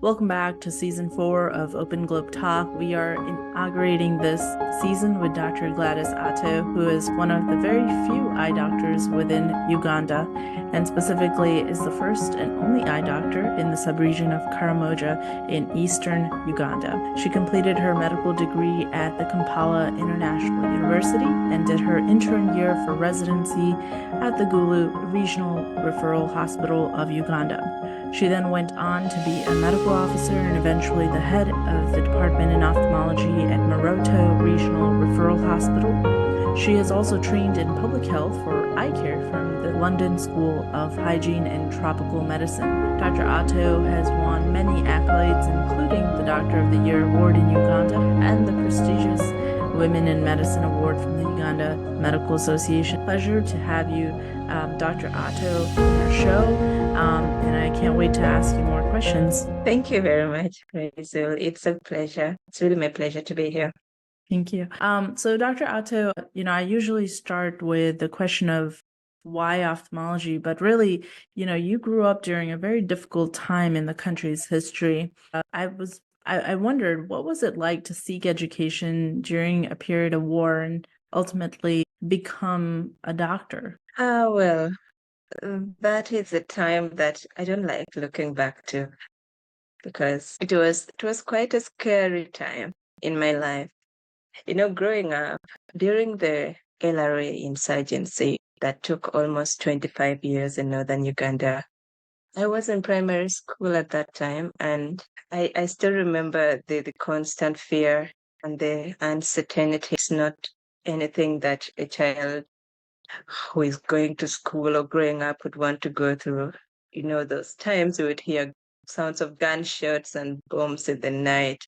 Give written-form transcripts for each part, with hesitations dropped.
Welcome back to Season 4 of Open Globe Talk. We are inaugurating this season with Dr. Gladys Atto, who is one of the very few eye doctors within Uganda, and specifically is the first and only eye doctor in the subregion of Karamoja in eastern Uganda. She completed her medical degree at the Kampala International University and did her intern year for residency at the Gulu Regional Referral Hospital of Uganda. She then went on to be a medical officer and eventually the head of the department in ophthalmology at Maroto Regional Referral Hospital. She has also trained in public health for Eyecare from the London School of Hygiene and Tropical Medicine. Dr. Atto has won many accolades, including the Doctor of the Year Award in Uganda and the prestigious Women in Medicine Award from the Uganda Medical Association. Pleasure to have you, Dr. Atto, on our show, and I can't wait to ask you more questions. Thank you very much, Rachel. It's a pleasure. It's really my pleasure to be here. Thank you. So Dr. Atto, I usually start with the question of why ophthalmology, but really, you grew up during a very difficult time in the country's history. I wondered, what was it like to seek education during a period of war and ultimately become a doctor? Well, that is a time that I don't like looking back to because it was quite a scary time in my life. Growing up during the LRA insurgency that took almost 25 years in northern Uganda, I was in primary school at that time, and I still remember the constant fear and the uncertainty. It's not anything that a child who is going to school or growing up would want to go through. Those times we would hear sounds of gunshots and bombs in the night.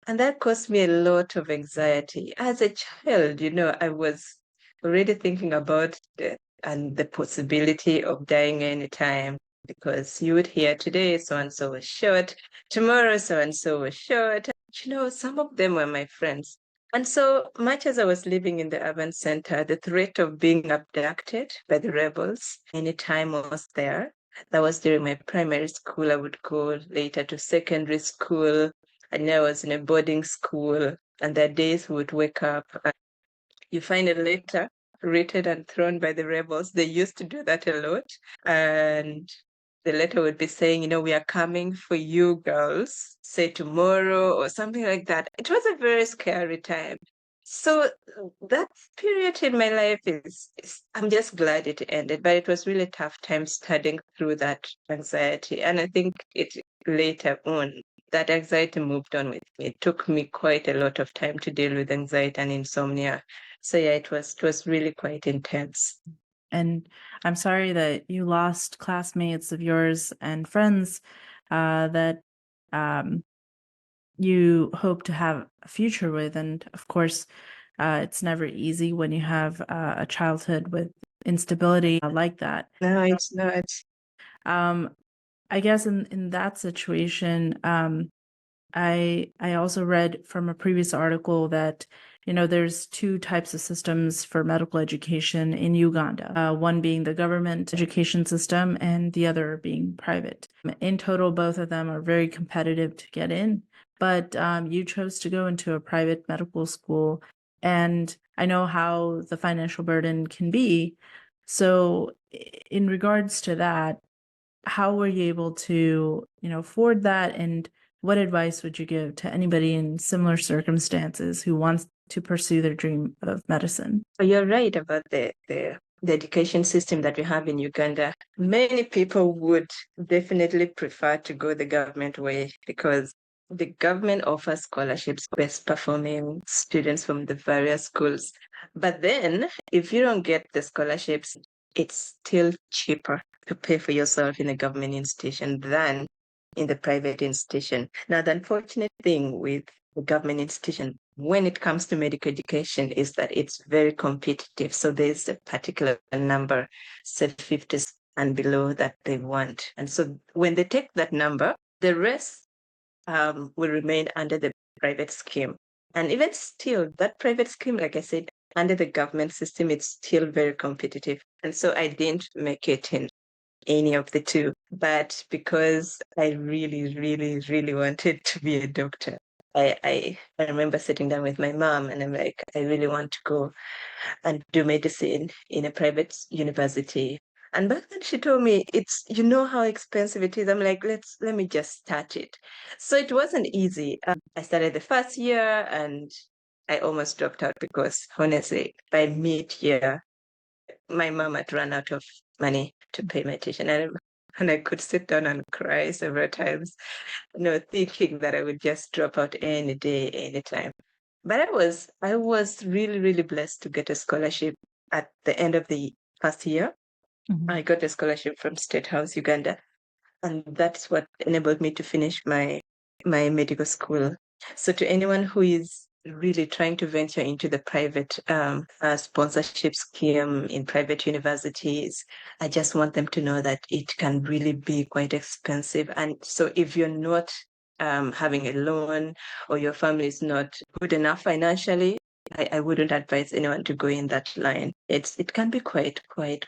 And that caused me a lot of anxiety. As a child, I was already thinking about death and the possibility of dying anytime, because you would hear today so-and-so was shot, tomorrow so-and-so was shot. Some of them were my friends. And so much as I was living in the urban center, the threat of being abducted by the rebels anytime was there. That was during my primary school. I would go later to secondary school. And I was in a boarding school, and there are days we would wake up and you find a letter written and thrown by the rebels. They used to do that a lot. And the letter would be saying, we are coming for you girls, say tomorrow or something like that. It was a very scary time. So that period in my life I'm just glad it ended, but it was really a tough time studying through that anxiety. And I think it later on, that anxiety moved on with me. It took me quite a lot of time to deal with anxiety and insomnia. So yeah, it was really quite intense. And I'm sorry that you lost classmates of yours and friends that you hope to have a future with. And of course, it's never easy when you have a childhood with instability like that. No, it's not. I guess in that situation, I also read from a previous article that there's two types of systems for medical education in Uganda, one being the government education system and the other being private. In total, both of them are very competitive to get in, but you chose to go into a private medical school, and I know how the financial burden can be. So in regards to that, how were you able to afford that, and what advice would you give to anybody in similar circumstances who wants to pursue their dream of medicine? You're right about the education system that we have in Uganda. Many people would definitely prefer to go the government way because the government offers scholarships for best performing students from the various schools. But then if you don't get the scholarships, it's still cheaper to pay for yourself in a government institution than in the private institution. Now, the unfortunate thing with the government institution when it comes to medical education is that it's very competitive. So there's a particular number, say 50 and below, that they want. And so when they take that number, the rest will remain under the private scheme. And even still, that private scheme, like I said, under the government system, it's still very competitive. And so I didn't make it in any of the two. But because I really, really, really wanted to be a doctor, I remember sitting down with my mom and I'm like, I really want to go and do medicine in a private university. And back then she told me, it's, you know how expensive it is. I'm like, let me just start it. So it wasn't easy. I started the first year and I almost dropped out because honestly, by mid-year, my mom had run out of money to pay my tuition. And I could sit down and cry several times, thinking that I would just drop out any day, anytime. But I was really, really blessed to get a scholarship at the end of the first year. Mhm. I got a scholarship from State House, Uganda, and that's what enabled me to finish my medical school. So to anyone who is really trying to venture into the private sponsorship scheme in private universities, I just want them to know that it can really be quite expensive. And so if you're not having a loan or your family is not good enough financially, I wouldn't advise anyone to go in that line. It can be quite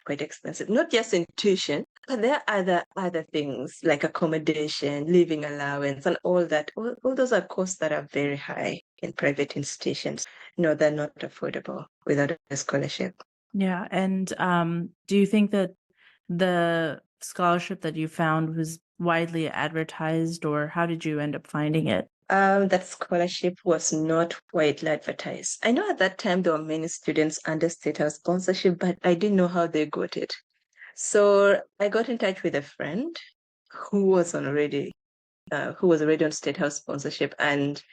expensive, not just in tuition, but there are other things like accommodation, living allowance, and all that. All those are costs that are very high in private institutions. No, they're not affordable without a scholarship. Yeah. And do you think that the scholarship that you found was widely advertised, or how did you end up finding it? That scholarship was not widely advertised. I know at that time there were many students under state house sponsorship, but I didn't know how they got it. So I got in touch with a friend who was already on state house sponsorship, and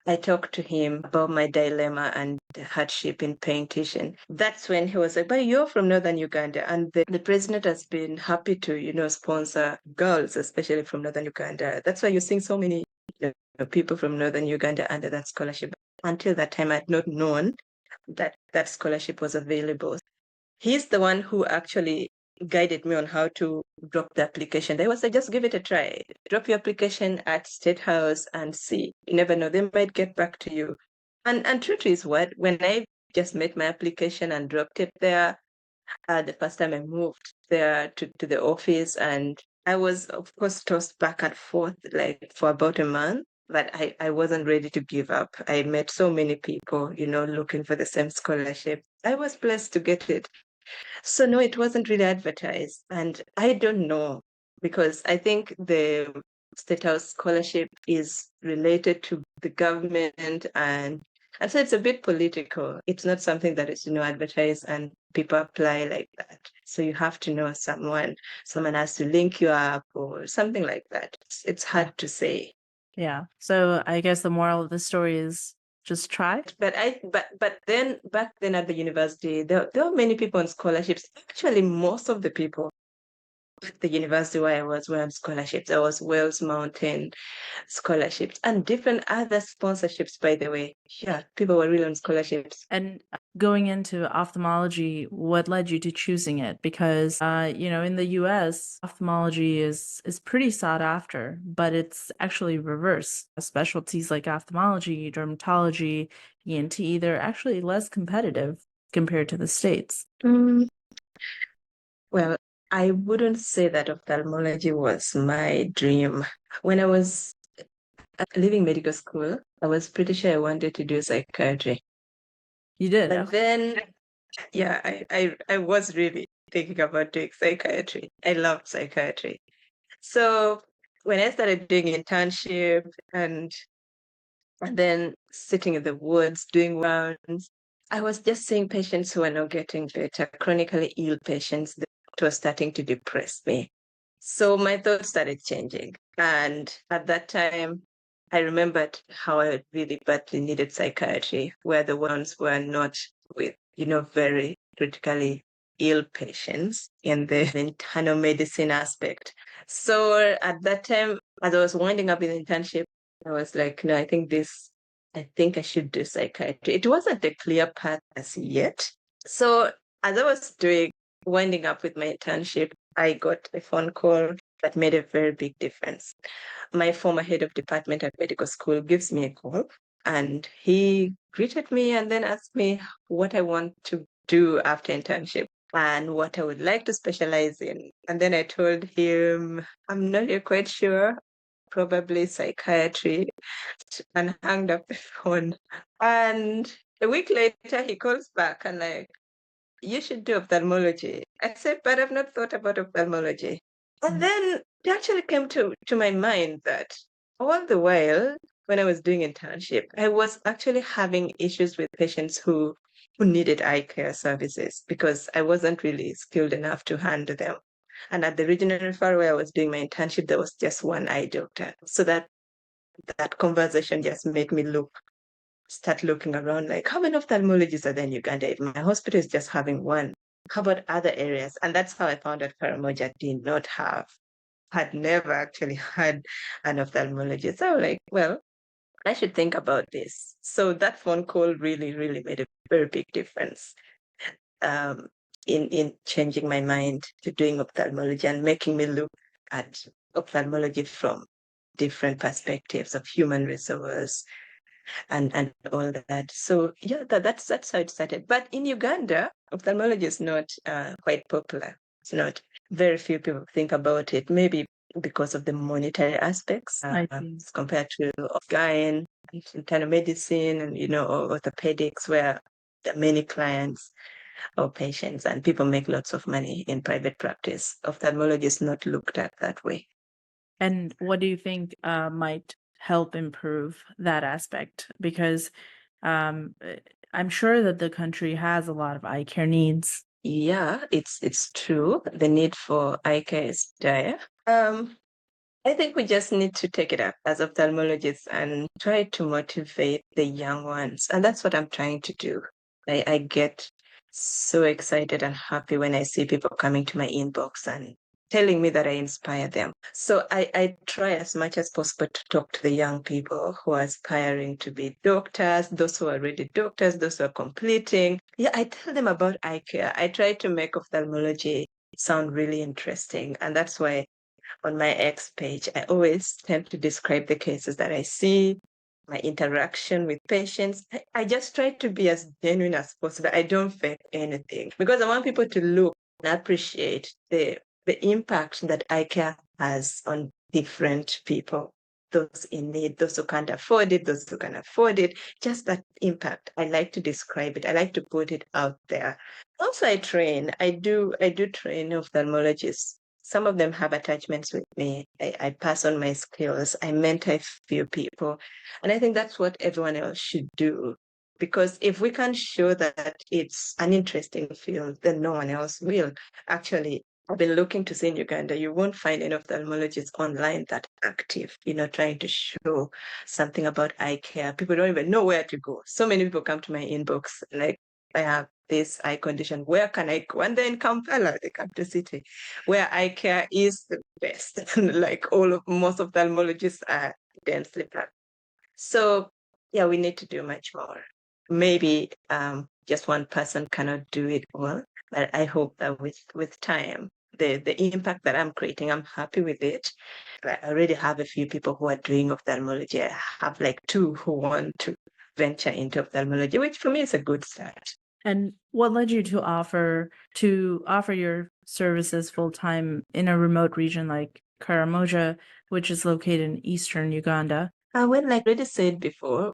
I talked to him about my dilemma and the hardship in paying tuition. That's when he was like, but you're from northern Uganda, and the president has been happy to, sponsor girls, especially from northern Uganda. That's why you're seeing so many people from northern Uganda under that scholarship. Until that time, I'd not known that that scholarship was available. He's the one who actually guided me on how to drop the application. They was like, just give it a try. Drop your application at State House and see. You never know, they might get back to you. And truth is what, when I just made my application and dropped it there, the first time I moved there to the office, and I was, of course, tossed back and forth like for about a month. But I wasn't ready to give up. I met so many people, looking for the same scholarship. I was blessed to get it. So no, it wasn't really advertised. And I don't know, because I think the State House scholarship is related to the government, and so it's a bit political. It's not something that is, advertised and people apply like that. So you have to know someone. Someone has to link you up or something like that. It's hard to say. Yeah. So I guess the moral of the story is just try. But then back then at the university, there were many people on scholarships. Actually, most of the people at the university where I was were on scholarships. There was Wales Mountain scholarships and different other sponsorships, by the way. Yeah, people were really on scholarships. And going into ophthalmology, what led you to choosing it? Because in the US, ophthalmology is pretty sought after, but it's actually reverse. Specialties like ophthalmology, dermatology, ENT, they're actually less competitive compared to the States. Well, I wouldn't say that ophthalmology was my dream. When I was leaving medical school, I was pretty sure I wanted to do psychiatry. You did? But then, yeah, I was really thinking about doing psychiatry. I loved psychiatry. So when I started doing internship and then sitting in the woods doing rounds, I was just seeing patients who are not getting better, chronically ill patients that were starting to depress me. So my thoughts started changing. And at that time, I remembered how I really badly needed psychiatry, where the ones were not with, very critically ill patients in the internal medicine aspect. So at that time, as I was winding up in internship, I was like, no, I think I should do psychiatry. It wasn't a clear path as yet. So as I was winding up with my internship, I got a phone call that made a very big difference. My former head of department at medical school gives me a call and he greeted me and then asked me what I want to do after internship. and what I would like to specialize in. And then I told him, I'm not yet quite sure, probably psychiatry, and hung up the phone. And a week later, he calls back and like, you should do ophthalmology. I said, but I've not thought about ophthalmology. And then it actually came to my mind that all the while, when I was doing internship, I was actually having issues with patients who needed eye care services because I wasn't really skilled enough to handle them. And at the regional referral where I was doing my internship, there was just one eye doctor. So that conversation just made me start looking around like, how many ophthalmologists are there in Uganda? If my hospital is just having one, how about other areas? And that's how I found out Karamoja did not had never actually had an ophthalmologist. So I was like, well, I should think about this. So that phone call really, really made a very big difference um, in changing my mind to doing ophthalmology and making me look at ophthalmology from different perspectives of human resource and all that. So yeah, that's how it started. But in Uganda, ophthalmology is not quite popular. It's not. Very few people think about it. Maybe because of the monetary aspects I see. as compared to gyne, internal medicine, and orthopedics, where there are many clients or patients, and people make lots of money in private practice. Ophthalmology is not looked at that way. And what do you think might help improve that aspect? Because I'm sure that the country has a lot of eye care needs. Yeah, it's true. The need for eye care is dire. I think we just need to take it up as ophthalmologists and try to motivate the young ones. And that's what I'm trying to do. I get so excited and happy when I see people coming to my inbox and telling me that I inspire them. So I try as much as possible to talk to the young people who are aspiring to be doctors, those who are already doctors, those who are completing. Yeah, I tell them about eye care. I try to make ophthalmology sound really interesting. And that's why on my X page, I always tend to describe the cases that I see, my interaction with patients. I just try to be as genuine as possible. I don't fake anything because I want people to look and appreciate the impact that eye care has on different people. Those in need, those who can't afford it, those who can afford it, just that impact. I like to describe it. I like to put it out there. Also, I train. I do train ophthalmologists. Some of them have attachments with me. I pass on my skills. I mentor a few people. And I think that's what everyone else should do. Because if we can show that it's an interesting field, then no one else will. Actually, I've been looking to see in Uganda, you won't find any ophthalmologists online that active, trying to show something about eye care. People don't even know where to go. So many people come to my inbox, like, I have this eye condition. Where can I go? And then Kampala, the capital city, where eye care is the best. Like most ophthalmologists are densely packed. So yeah, we need to do much more. Maybe just one person cannot do it all, but I hope that with time, the impact that I'm creating, I'm happy with it. I already have a few people who are doing ophthalmology. I have like two who want to venture into ophthalmology, which for me is a good start. And what led you to offer your services full time in a remote region like Karamoja, which is located in eastern Uganda? Well, like I already said before,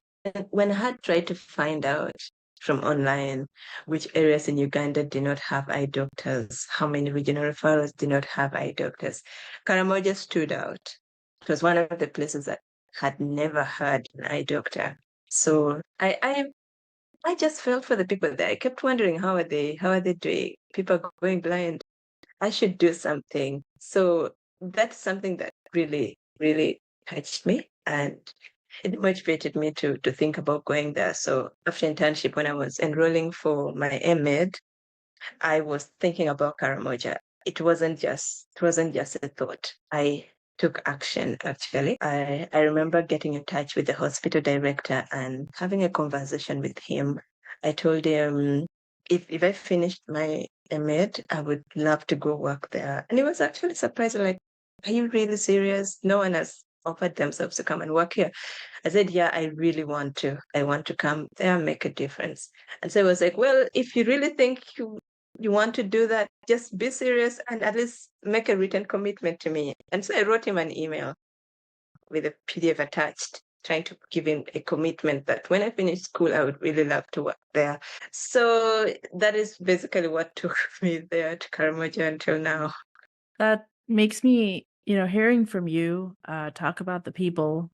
when I had tried to find out from online which areas in Uganda did not have eye doctors, how many regional referrals did not have eye doctors, Karamoja stood out. It was one of the places that had never had an eye doctor. So I just felt for the people there. I kept wondering how are they doing? People are going blind. I should do something. So that's something that really, really touched me and it motivated me to think about going there. So after internship, when I was enrolling for my MMed, I was thinking about Karamoja. It wasn't just a thought. I took action actually. I remember getting in touch with the hospital director and having a conversation with him. I told him if I finished my MMed, I would love to go work there. And he was actually surprised, like, are you really serious? No one has offered themselves to come and work here. I said, yeah, I really want to. I want to come there and make a difference. And so I was like, well, if you really think you want to do that, just be serious and at least make a written commitment to me. And so I wrote him an email with a PDF attached, trying to give him a commitment that when I finish school, I would really love to work there. So that is basically what took me there to Karamoja until now. That makes me, hearing from you talk about the people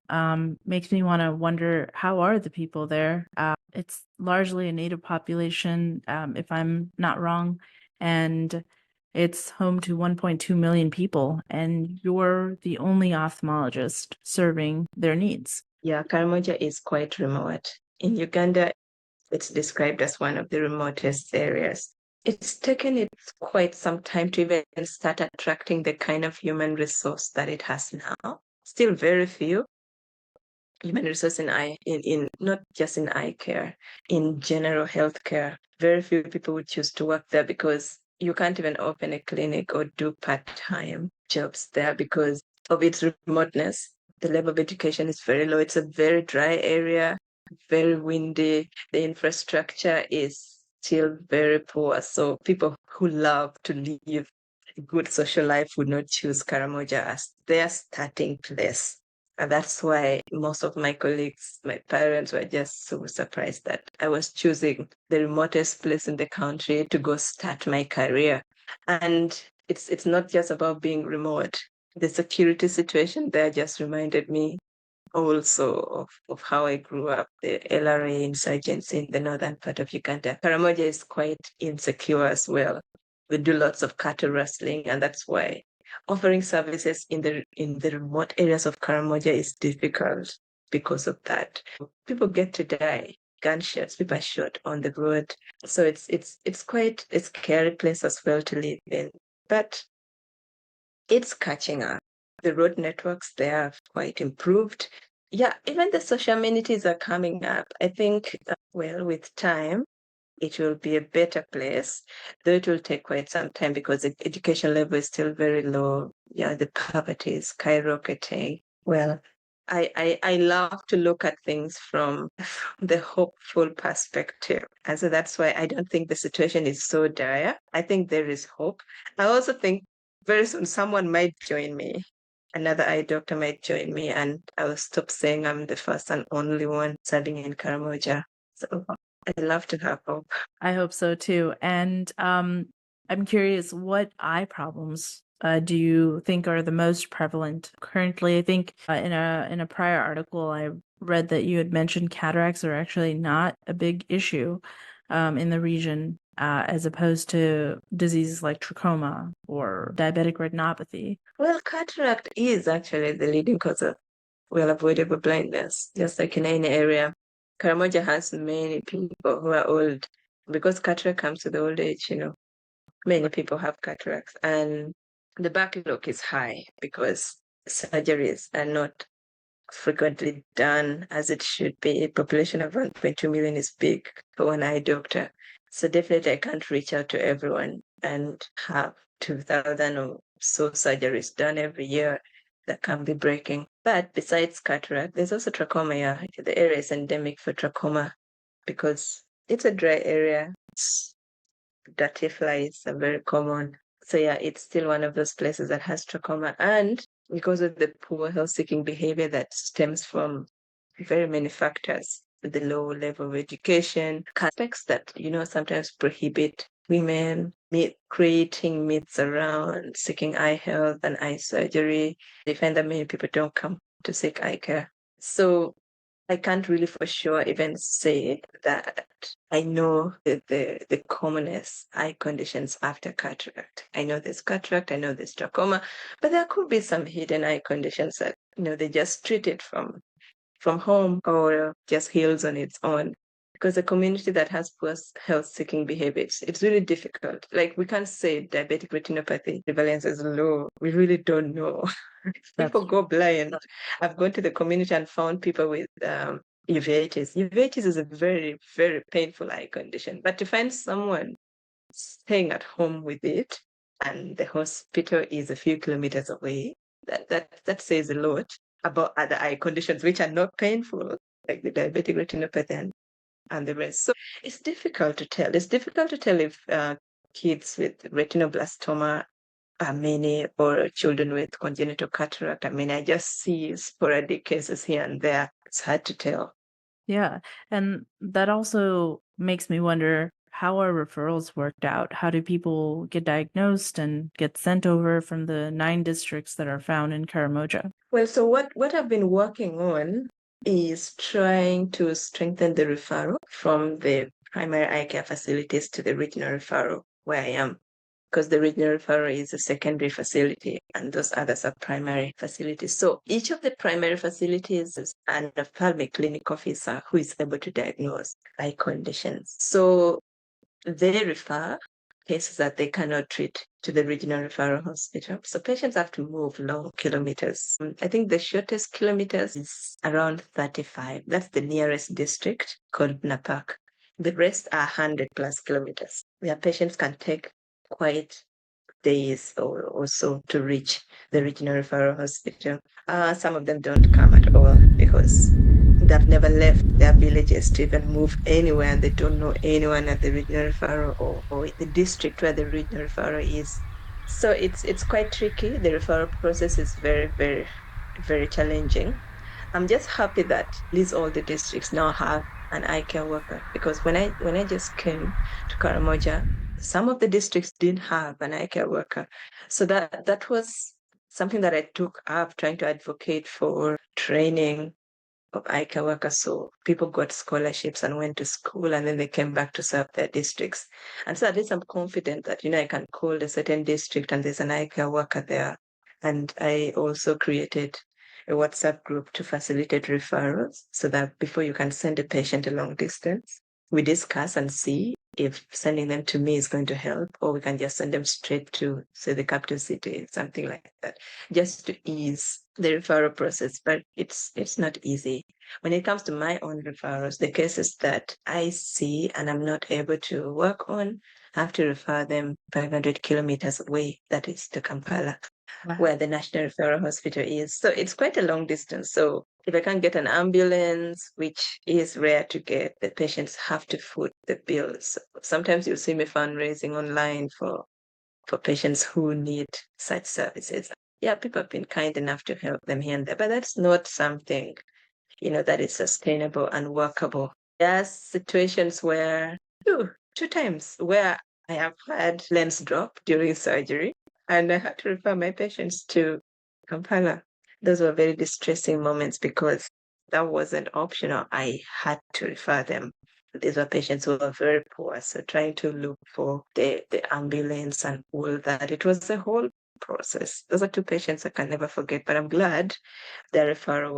makes me want to wonder, how are the people there? It's largely a native population, if I'm not wrong, and it's home to 1.2 million people, and you're the only ophthalmologist serving their needs. Yeah, Karamoja is quite remote. In Uganda, it's described as one of the remotest areas. It's taken it quite some time to even start attracting the kind of human resource that it has now. Still very few human resource in not just in eye care, in general healthcare. Very few people would choose to work there because you can't even open a clinic or do part-time jobs there because of its remoteness. The level of education is very low. It's a very dry area, very windy. The infrastructure is still very poor. So people who love to live a good social life would not choose Karamoja as their starting place. And that's why most of my colleagues, my parents were just so surprised that I was choosing the remotest place in the country to go start my career. And it's not just about being remote. The security situation there just reminded me also of how I grew up, the LRA insurgents in the northern part of Uganda. Karamoja is quite insecure as well. We do lots of cattle rustling, and that's why offering services in the remote areas of Karamoja is difficult because of that. People get to die, gunshots, people are shot on the road. So it's quite a scary place as well to live in. But it's catching up. The road networks there have quite improved. Yeah, even the social amenities are coming up. I think, well, with time, it will be a better place, though it will take quite some time because the education level is still very low. Yeah, the poverty is skyrocketing. Well, I love to look at things from the hopeful perspective. And so that's why I don't think the situation is so dire. I think there is hope. I also think very soon someone might join me. Another eye doctor might join me, and I will stop saying I'm the first and only one serving in Karamoja. So I love to have hope. I hope so too. And I'm curious, what eye problems do you think are the most prevalent currently? I think in a prior article, I read that you had mentioned cataracts are actually not a big issue in the region, as opposed to diseases like trachoma or diabetic retinopathy. Well, cataract is actually the leading cause of avoidable blindness, just like in any area. Karamoja has many people who are old because cataract comes with old age, many people have cataracts, and the backlog is high because surgeries are not frequently done as it should be. A population of 1.2 million is big for one eye doctor. So definitely I can't reach out to everyone and have 2,000 or so surgeries done every year. That can be breaking. But besides cataract, there's also trachoma. Yeah. The area is endemic for trachoma because it's a dry area. Dirty flies are very common. So yeah, it's still one of those places that has trachoma. And because of the poor health-seeking behavior that stems from very many factors, the low level of education, aspects that, sometimes prohibit women creating myths around seeking eye health and eye surgery. They find that many people don't come to seek eye care. So I can't really for sure even say that I know the commonest eye conditions after cataract. I know there's cataract, I know there's trachoma, but there could be some hidden eye conditions that, they just treat it from home or just heals on its own. Because a community that has poor health-seeking behaviors, it's really difficult. Like we can't say diabetic retinopathy prevalence is low. We really don't know. People go blind. I've gone to the community and found people with uveitis. Uveitis is a very, very painful eye condition. But to find someone staying at home with it and the hospital is a few kilometers away, that says a lot about other eye conditions which are not painful, like the diabetic retinopathy and the rest. So it's difficult to tell. It's difficult to tell if kids with retinoblastoma are many, or children with congenital cataract. I mean, I just see sporadic cases here and there. It's hard to tell. Yeah. And that also makes me wonder, how are referrals worked out? How do people get diagnosed and get sent over from the 9 districts that are found in Karamoja? Well, so what I've been working on is trying to strengthen the referral from the primary eye care facilities to the regional referral where I am, because the regional referral is a secondary facility and those others are primary facilities. So each of the primary facilities is an ophthalmic clinic officer who is able to diagnose eye conditions. So they refer cases that they cannot treat to the regional referral hospital. So patients have to move long kilometers. I think the shortest kilometers is around 35. That's the nearest district called Napak. The rest are 100 plus kilometers, where patients can take quite days or so to reach the regional referral hospital. Some of them don't come at all because they've never left their villages to even move anywhere, and they don't know anyone at the regional referral or the district where the regional referral is. So it's quite tricky. The referral process is very, very, very challenging. I'm just happy that at least all the districts now have an eye care worker, because when I just came to Karamoja, some of the districts didn't have an eye care worker. So that was something that I took up, trying to advocate for training of eye care workers. So people got scholarships and went to school, and then they came back to serve their districts. And so at least I'm confident that, I can call a certain district and there's an eye care worker there. And I also created a WhatsApp group to facilitate referrals so that before you can send a patient a long distance, we discuss and see if sending them to me is going to help, or we can just send them straight to, say, the capital city, something like that, just to ease the referral process. But it's not easy. When it comes to my own referrals, the cases that I see and I'm not able to work on, I have to refer them 500 kilometers away, that is to Kampala, where the National Referral Hospital is. So it's quite a long distance. So if I can't get an ambulance, which is rare to get, the patients have to foot the bills. Sometimes you'll see me fundraising online for patients who need such services. Yeah, people have been kind enough to help them here and there, but that's not something, that is sustainable and workable. There are situations where, two times where I have had lens drop during surgery, and I had to refer my patients to Kampala. Those were very distressing moments because that wasn't optional. I had to refer them. These were patients who were very poor, so trying to look for the ambulance and all that, it was a whole process. Those are two patients I can never forget, but I'm glad their referral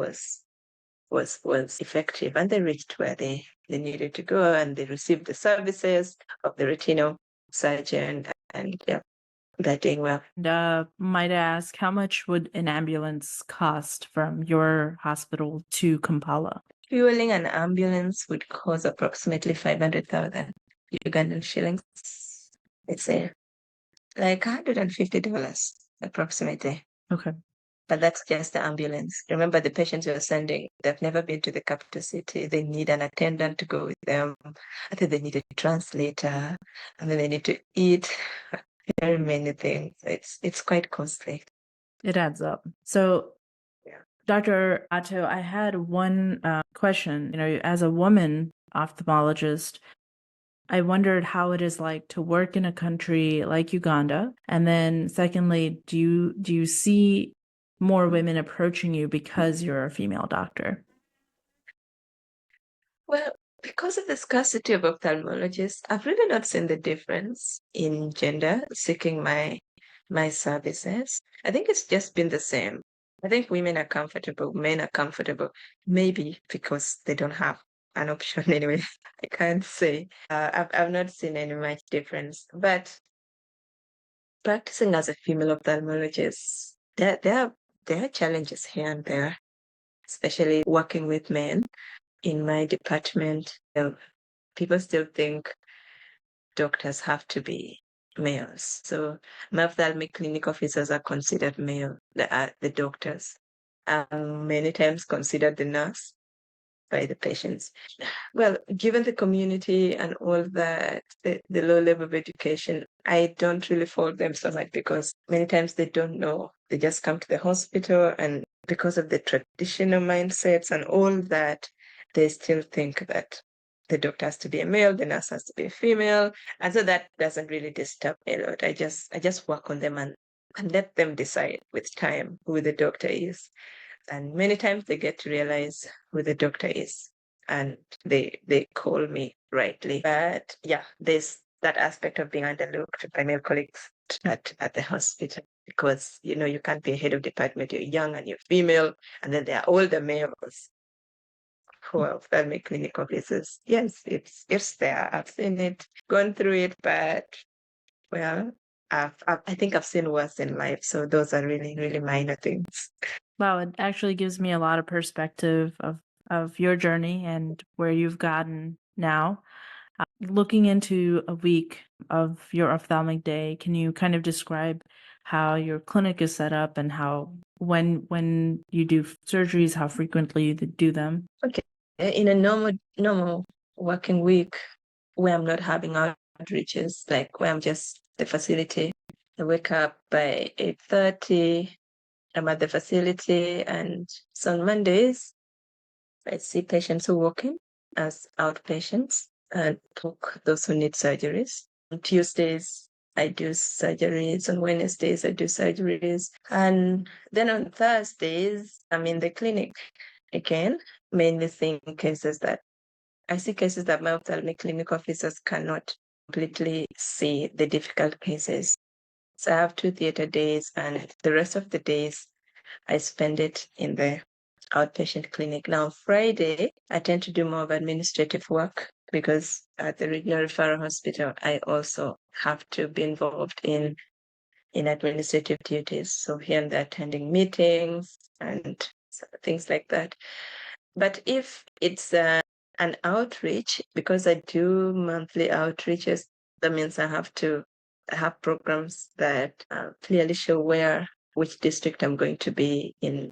was effective, and they reached where they needed to go, and they received the services of the retinal surgeon, and yeah, they're doing well. And might I ask, how much would an ambulance cost from your hospital to Kampala? Fueling an ambulance would cost approximately 500,000 Ugandan shillings. It's like $150 approximately. Okay. But that's just the ambulance. Remember, the patients you're sending, they've never been to the capital city. They need an attendant to go with them. I think they need a translator, and then they need to eat. Very many things. It's quite costly. It adds up. So, Yeah. Dr. Atto, I had one question. As a woman ophthalmologist, I wondered how it is like to work in a country like Uganda. And then secondly, do you see more women approaching you because you're a female doctor? Well, because of the scarcity of ophthalmologists, I've really not seen the difference in gender seeking my services. I think it's just been the same. I think women are comfortable, men are comfortable, maybe because they don't have an option anyway. I can't say. I've not seen any much difference. But practicing as a female ophthalmologist, there are challenges here and there, especially working with men. In my department, people still think doctors have to be males. So my ophthalmic clinic officers are considered male, the doctors. Many times considered the nurse. by the patients. Well, given the community and all that, the low level of education, I don't really fault them so much because many times they don't know. They just come to the hospital, and because of the traditional mindsets and all that, they still think that the doctor has to be a male, the nurse has to be a female. And so that doesn't really disturb me a lot. I just work on them and let them decide with time who the doctor is. And many times they get to realize who the doctor is, and they call me rightly. But yeah, there's that aspect of being underlooked by male colleagues at the hospital, because you can't be a head of department. You're young and you're female, and then there are older males who are ophthalmic clinic officers. Yes, it's there. I've seen it, gone through it, but well, I think I've seen worse in life. So those are really, really minor things. Wow, it actually gives me a lot of perspective of your journey and where you've gotten now. Looking into a week of your ophthalmic day, can you kind of describe how your clinic is set up and how when you do surgeries, how frequently you do them? Okay. In a normal working week where I'm not having outreaches, like where I'm just the facility, I wake up by 8:30. I'm at the facility, and so on Mondays, I see patients who walk in as outpatients and book those who need surgeries. On Tuesdays, I do surgeries. On Wednesdays, I do surgeries. And then on Thursdays, I'm in the clinic again, mainly seeing cases that I see cases that my ophthalmic clinic officers cannot completely see, the difficult cases. So I have 2 theater days, and the rest of the days I spend it in the outpatient clinic. Now, Friday, I tend to do more of administrative work because at the regional referral hospital, I also have to be involved in administrative duties. So here and there, attending meetings and things like that. But if it's an outreach, because I do monthly outreaches, that means I have to have programs that clearly show which district I'm going to be in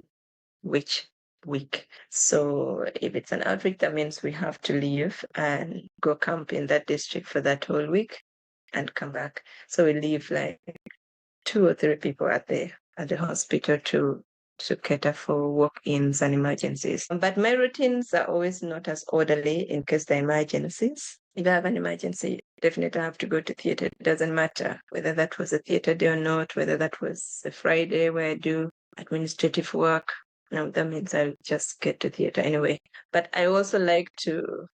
which week. So if it's an outreach, that means we have to leave and go camp in that district for that whole week and come back. So we leave like 2 or 3 people at the hospital to cater for walk-ins and emergencies. But my routines are always not as orderly in case there are emergencies. If I have an emergency, definitely I have to go to theater. It doesn't matter whether that was a theater day or not, whether that was a Friday where I do administrative work. No, that means I'll just get to theater anyway. But I also like to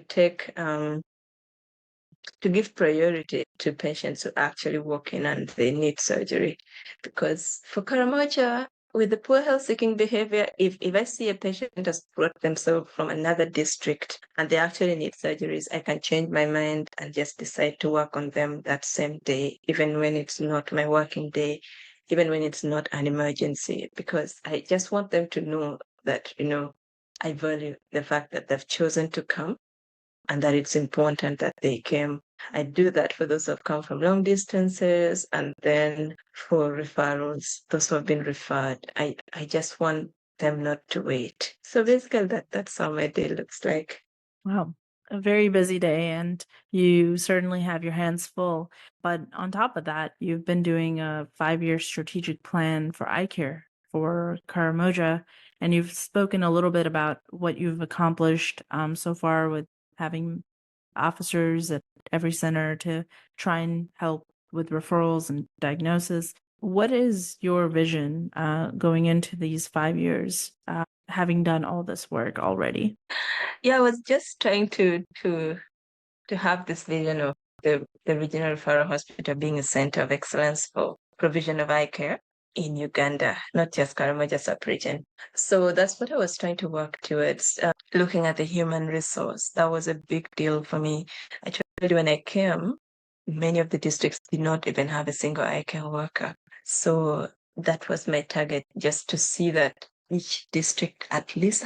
take to give priority to patients who actually walk in and they need surgery. Because for Karamoja, with the poor health seeking behavior, if I see a patient has brought themselves from another district and they actually need surgeries, I can change my mind and just decide to work on them that same day, even when it's not my working day, even when it's not an emergency, because I just want them to know that, I value the fact that they've chosen to come and that it's important that they came. I do that for those who have come from long distances, and then for referrals, those who have been referred. I just want them not to wait. So basically that's how my day looks like. Wow, a very busy day, and you certainly have your hands full. But on top of that, you've been doing a 5-year strategic plan for Eyecare for Karamoja, and you've spoken a little bit about what you've accomplished so far with having officers at every center to try and help with referrals and diagnosis. What is your vision going into these 5 years, having done all this work already? Yeah, I was just trying to have this vision of the regional referral hospital being a center of excellence for provision of eye care in Uganda, not just Karamoja sub-region. So that's what I was trying to work towards, looking at the human resource. That was a big deal for me. Actually, when I came, many of the districts did not even have a single eye care worker. So that was my target, just to see that each district at least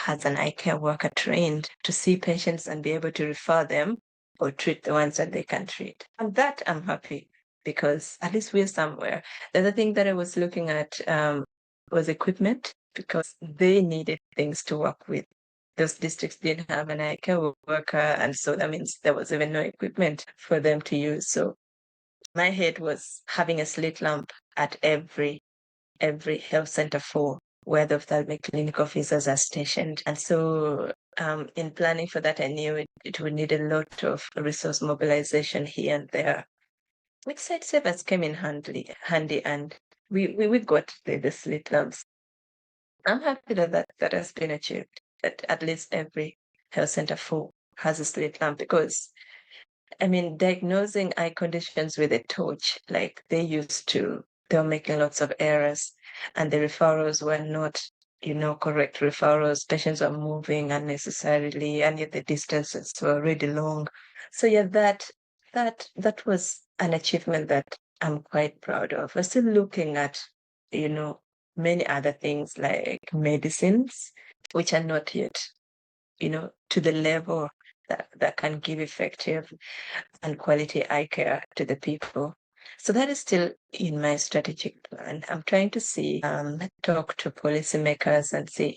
has an eye care worker trained to see patients and be able to refer them or treat the ones that they can treat. And that I'm happy, because at least we're somewhere. The other thing that I was looking at was equipment, because they needed things to work with. those districts didn't have an eye care worker, and so that means there was even no equipment for them to use. So my head was having a slit lamp at every health center for where the ophthalmic clinic officers are stationed. And so in planning for that, I knew it would need a lot of resource mobilization here and there, which site savers came in handy, and we got the slit lamps. I'm happy that has been achieved, that at least every health center for has a slit lamp, because I mean, diagnosing eye conditions with a torch, like they were making lots of errors, and the referrals were not, correct referrals. Patients were moving unnecessarily, and yet the distances were really long. So yeah, that was an achievement that I'm quite proud of. We're still looking at, many other things like medicines, which are not yet, to the level that can give effective and quality eye care to the people. So that is still in my strategic plan. I'm trying to talk to policymakers and see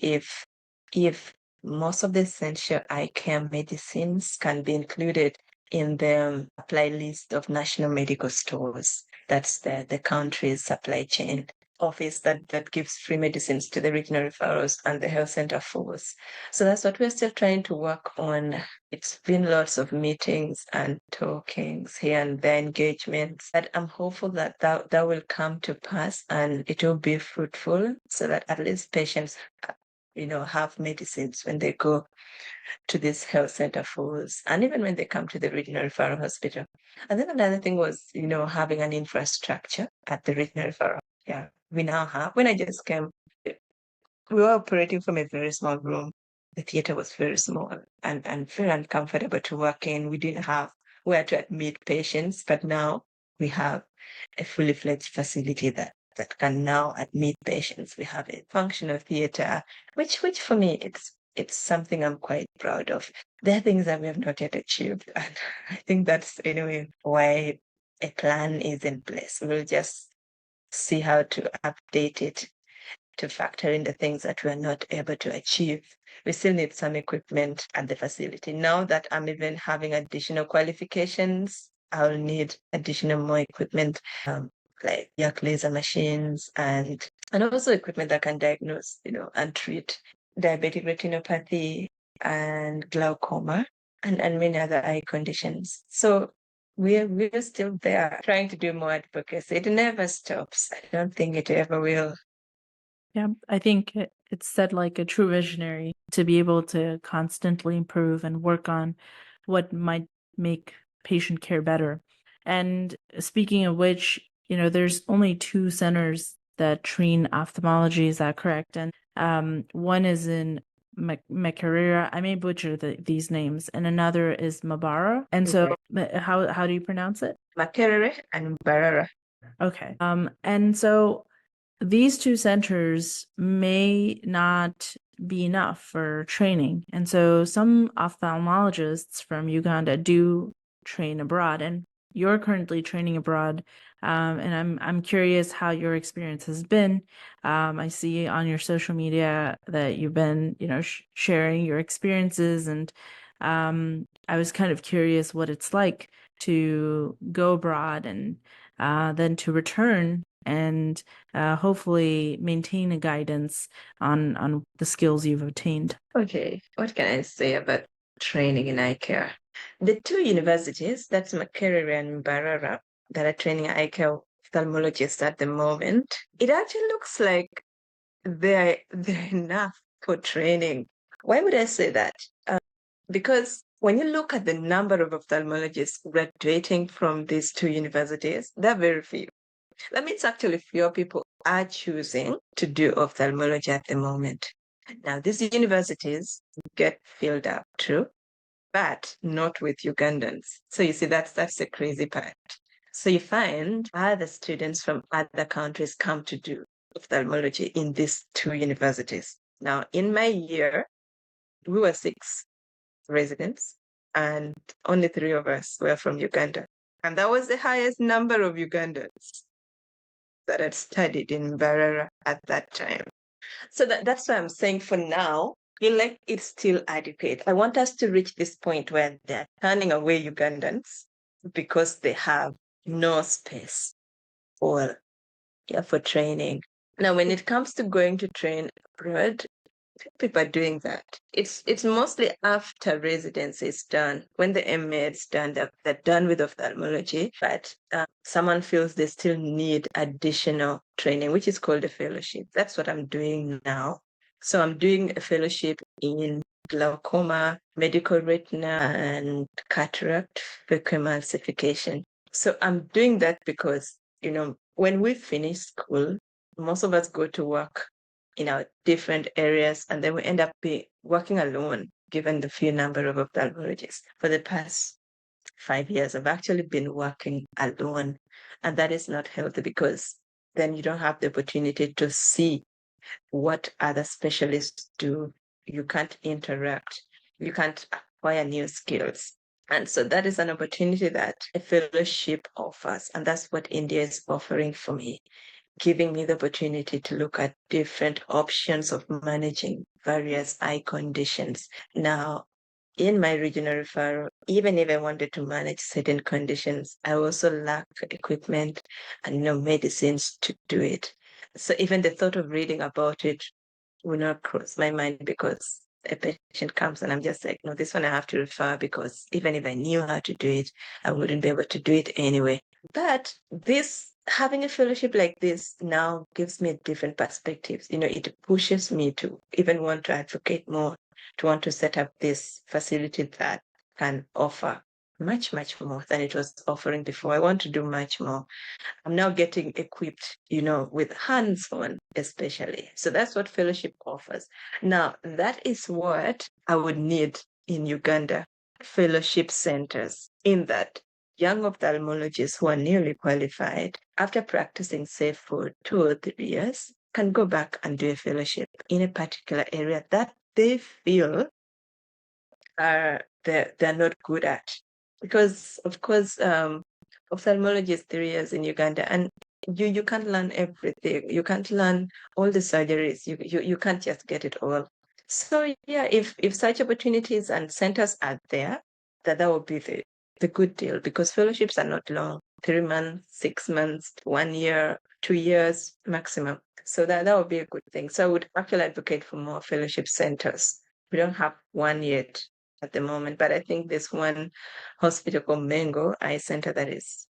if most of the essential eye care medicines can be included in the supply list of national medical stores. That's the country's supply chain office that gives free medicines to the regional referrals and the health center force. So that's what we're still trying to work on. It's been lots of meetings and talkings here and there, engagements, but I'm hopeful that will come to pass and it will be fruitful, so that at least patients, have medicines when they go to this health center force, and even when they come to the regional referral hospital. And then another thing was, having an infrastructure at the regional referral. Yeah, we now have. When I just came, we were operating from a very small room. The theater was very small and very uncomfortable to work in. We didn't have where to admit patients, but now we have a fully fledged facility that can now admit patients. We have a functional theater, which for me, it's something I'm quite proud of. There are things that we have not yet achieved, and I think that's anyway why a plan is in place. We'll just see how to update it to factor in the things that we're not able to achieve. We still need some equipment at the facility. Now that I'm even having additional qualifications, I'll need more equipment, like yak laser machines and also equipment that can diagnose, and treat diabetic retinopathy and glaucoma and many other eye conditions. So we're still there trying to do more advocacy. It never stops. I don't think it ever will. Yeah, I think it's said like a true visionary to be able to constantly improve and work on what might make patient care better. And speaking of which, there's only 2 centers that train ophthalmology, is that correct? And one is in Makerere, I may butcher these names, and another is Mabara. And so how do you pronounce it? Makerere and Barara. Okay. And so these 2 centers may not be enough for training. And so some ophthalmologists from Uganda do train abroad, and you're currently training abroad. And I'm curious how your experience has been. I see on your social media that you've been, sharing your experiences, and I was kind of curious what it's like to go abroad and then to return and hopefully maintain a guidance on the skills you've obtained. Okay, what can I say about training in eye care? The 2 universities, that's Makerere and Mbarara, that are training eye care ophthalmologists at the moment, it actually looks like they're enough for training. Why would I say that? Because when you look at the number of ophthalmologists graduating from these 2 universities, they're very few. That means actually fewer people are choosing to do ophthalmology at the moment. Now, these universities get filled up too, but not with Ugandans. So you see, that's the crazy part. So you find other students from other countries come to do ophthalmology in these 2 universities. Now, in my year, we were 6 residents, and only 3 of us were from Uganda. And that was the highest number of Ugandans that had studied in Mbarara at that time. So that's why I'm saying for now, feel like it's still adequate. I want us to reach this point where they're turning away Ugandans because they have no space for, for training. Now, when it comes to going to train abroad, people are doing that. It's mostly after residency is done. When the MMed's done, they're done with ophthalmology, but someone feels they still need additional training, which is called a fellowship. That's what I'm doing now. So I'm doing a fellowship in glaucoma, medical retina, and cataract emulsification. So I'm doing that because, when we finish school, most of us go to work in our different areas, and then we end up working alone, given the few number of ophthalmologists. For the past 5 years, I've actually been working alone, and that is not healthy because then you don't have the opportunity to see what other specialists do. You can't interact, you can't acquire new skills. And so that is an opportunity that a fellowship offers, and that's what India is offering for me, giving me the opportunity to look at different options of managing various eye conditions. Now, in my regional referral, even if I wanted to manage certain conditions, I also lack equipment and medicines to do it. So even the thought of reading about it will not cross my mind because a patient comes and I'm just like, no, this one I have to refer because even if I knew how to do it, I wouldn't be able to do it anyway. But having a fellowship like this now gives me a different perspectives. It pushes me to even want to advocate more, to want to set up this facility that can offer much, much more than it was offering before. I want to do much more. I'm now getting equipped, with hands-on, especially. So that's what fellowship offers. Now, that is what I would need in Uganda, fellowship centers, in that young ophthalmologists who are newly qualified, after practicing, say, for 2 or 3 years, can go back and do a fellowship in a particular area that they feel they're not good at. Because, of course, ophthalmology is 3 years in Uganda, and you can't learn everything. You can't learn all the surgeries. You can't just get it all. So yeah, if such opportunities and centers are there, that would be the good deal, because fellowships are not long, 3 months, 6 months, 1 year, 2 years maximum. So that would be a good thing. So I would actually advocate for more fellowship centers. We don't have one yet at the moment, but I think there's one hospital called Mengo Eye Center that is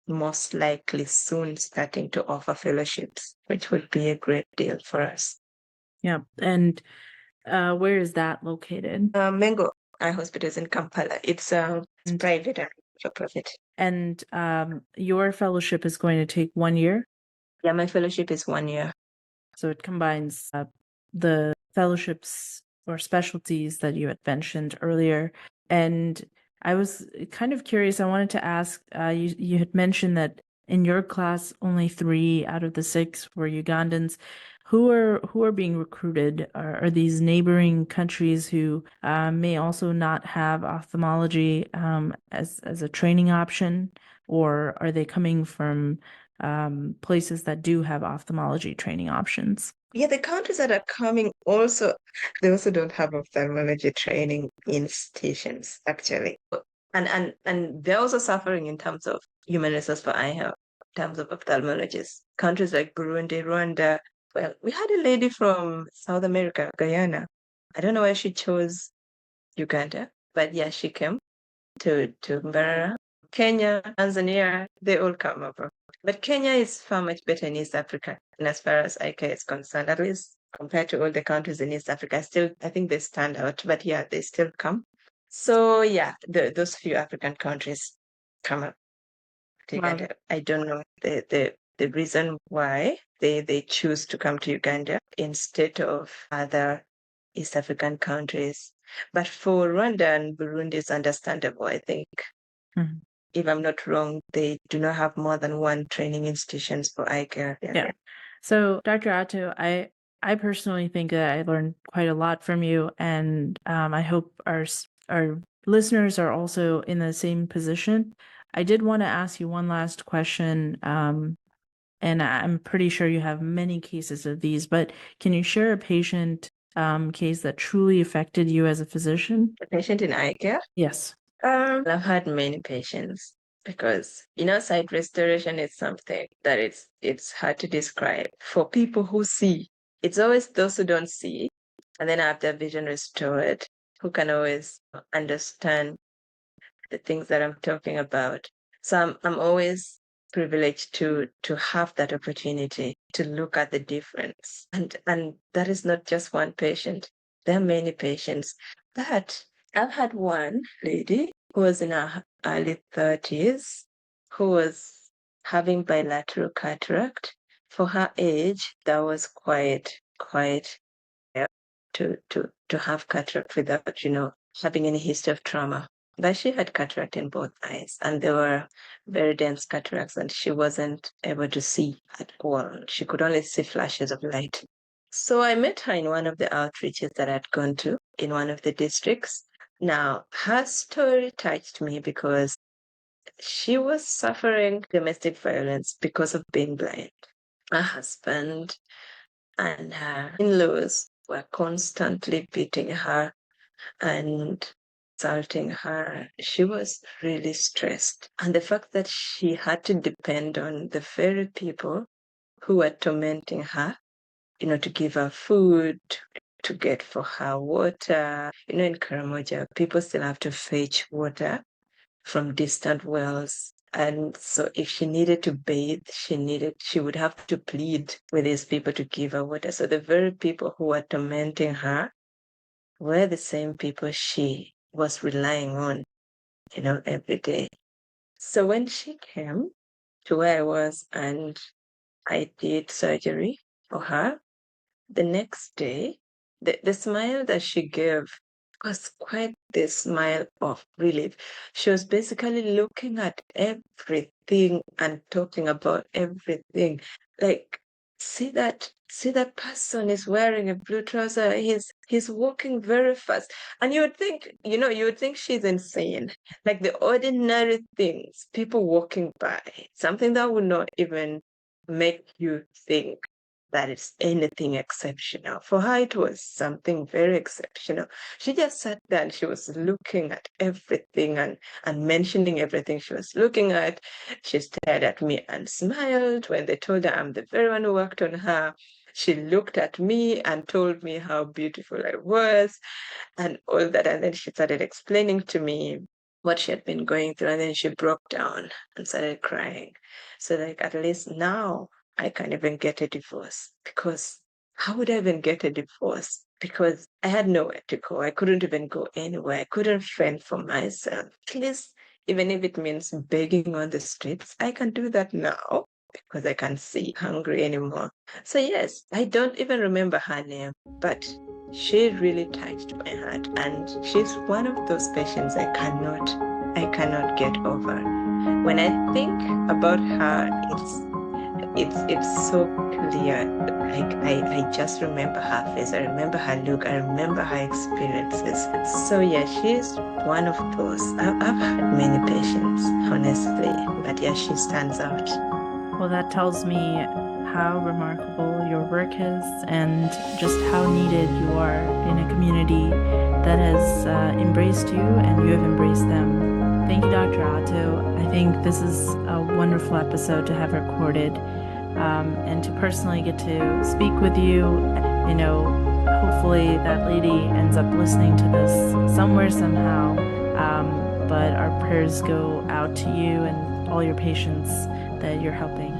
most likely soon starting to offer fellowships, which would be a great deal for us. Yeah. And where is that located? Mengo Eye Hospital is in Kampala. It's private and for profit. And your fellowship is going to take 1 year? Yeah, my fellowship is 1 year. So it combines the fellowships or specialties that you had mentioned earlier. And I was kind of curious. I wanted to ask, you had mentioned that in your class, only 3 out of the 6 were Ugandans. Who are being recruited? Are these neighboring countries who may also not have ophthalmology as a training option, or are they coming from places that do have ophthalmology training options? Yeah, the countries that are coming also, they also don't have ophthalmology training institutions, actually. And they're also suffering in terms of human resource for eye health, in terms of ophthalmologists. Countries like Burundi, Rwanda. Well, we had a lady from South America, Guyana. I don't know why she chose Uganda, but yeah, she came to Mbarara. Kenya, Tanzania, they all come over. But Kenya is far much better in East Africa. And as far as Eyecare is concerned, at least compared to all the countries in East Africa, I think they stand out. But yeah, they still come. So yeah, those few African countries come up together. Wow. I don't know the reason why they choose to come to Uganda instead of other East African countries. But for Rwanda and Burundi, it's understandable, I think. Mm-hmm. If I'm not wrong, they do not have more than one training institutions for eye care. Yeah. So, Dr. Atto, I personally think that I learned quite a lot from you, and I hope our listeners are also in the same position. I did want to ask you one last question, and I'm pretty sure you have many cases of these, but can you share a patient case that truly affected you as a physician? A patient in Eyecare? Yes. I've had many patients because sight restoration is something that it's hard to describe for people who see. It's always those who don't see and then have their vision restored who can always understand the things that I'm talking about. So I'm always privileged to have that opportunity to look at the difference. And that is not just one patient. There are many patients that I've had one lady who was in her early 30s who was having bilateral cataract. For her age, that was quite to have cataract without, having any history of trauma. But she had cataract in both eyes, and they were very dense cataracts, and she wasn't able to see at all. She could only see flashes of light. So I met her in one of the outreaches that I'd gone to in one of the districts. Now, her story touched me because she was suffering domestic violence because of being blind. Her husband and her in-laws were constantly beating her and insulting her. She was really stressed. And the fact that she had to depend on the very people who were tormenting her, to give her food, to get for her water. In Karamoja, people still have to fetch water from distant wells. And so if she needed to bathe, she would have to plead with these people to give her water. So the very people who were tormenting her were the same people she was relying on, every day. So when she came to where I was and I did surgery for her, the next day, the smile that she gave was quite the smile of relief. She was basically looking at everything and talking about everything. Like, see that person is wearing a blue trouser. He's walking very fast. And you would think she's insane. Like the ordinary things, people walking by, something that would not even make you think that it's anything exceptional. For her, it was something very exceptional. She just sat there and she was looking at everything and mentioning everything she was looking at. She stared at me and smiled. When they told her I'm the very one who worked on her, she looked at me and told me how beautiful I was and all that. And then she started explaining to me what she had been going through. And then she broke down and started crying. So at least now I can't even get a divorce, because how would I even get a divorce? Because I had nowhere to go. I couldn't even go anywhere. I couldn't fend for myself. At least, even if it means begging on the streets, I can do that now because I can't see hungry anymore. So yes, I don't even remember her name, but she really touched my heart, and she's one of those patients I cannot get over. When I think about her, it's so clear. Like I just remember her face. I remember her look. I remember her experiences. So yeah, she's one of those. I've had many patients, honestly, but yeah, she stands out. Well, that tells me how remarkable your work is and just how needed you are in a community that has embraced you and you have embraced them. Thank you, Dr. Atto. I think this is a wonderful episode to have recorded, and to personally get to speak with you. Hopefully that lady ends up listening to this somewhere, somehow. But our prayers go out to you and all your patients that you're helping.